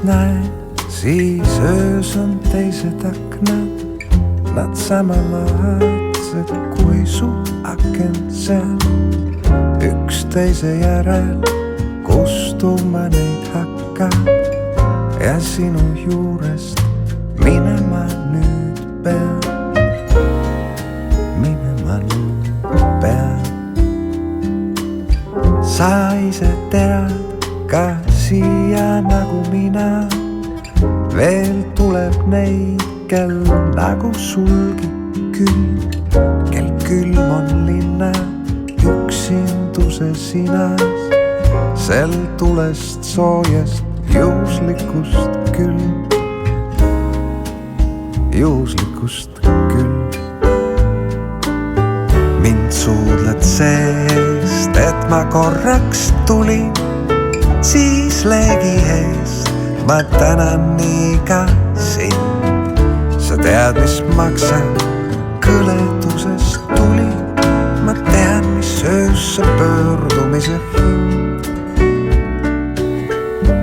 näen, siis öös on teised aknad. Nad samalaadsed kui su aken seal. Üksteise järel kustuma neid hakkab ja sinu juurest minema nüüd pean. Minema nüüd pean. Sa ise tead ka siia nagu mina. Veel tuleb neid, kel nagu sulgi külm. Kel külm on linna üksinduse sinas. Sel tulest soojast juhuslikust külm. Juhuslikust külm. Mind suudled seest, et ma korraks tulin. Siis leegi eest ma tänan nii ka sind. Sa tead, mis maksab kõledusest tuli. Ma tean, mis öösse pöördumise hind.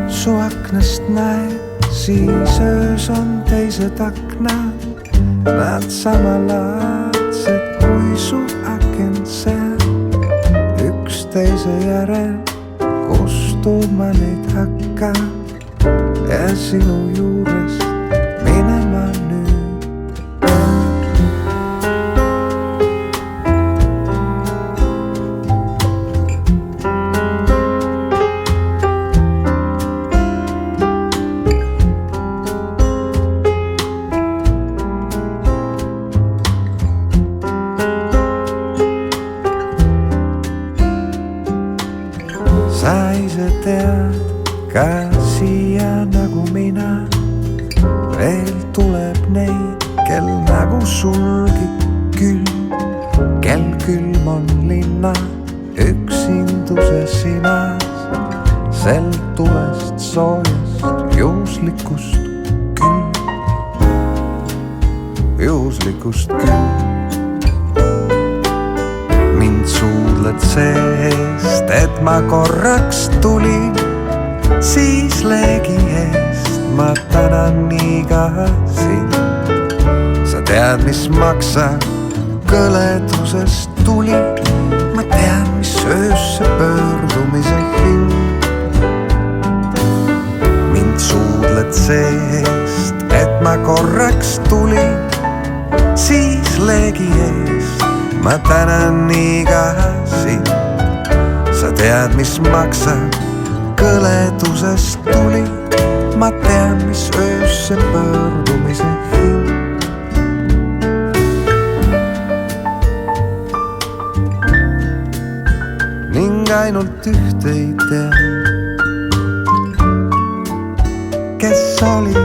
Su aknast näed, siis öös on teised aknad. Nad samalaadsed kui su aken seal. Üksteise järel kustuma neid hakkab ja sinu juurest minema nüüd. Sa ise tead ka siia nagu mina. Veel tuleb neid, kel nagu sulgi külm. Kel külm on linna üksinduse sinas. Sel tulest soojast juhuslikust külm. Juhuslikust külm. Mind suudled seest, et ma korraks tulin. Siis leegi eest ma tänan nii ka sind. Sa tead, mis maksab kõledusest tuli. Ma tean, mis öösse pöördumise hind. Mind suudled seest, et ma korraks tulin. Siis leegi eest ma tänan nii ka sind. Sa tead, mis maksab kõledusest tuli. Ma tean, mis öösse pöördumise hind. Ning ainult ühte ei tea, kes oli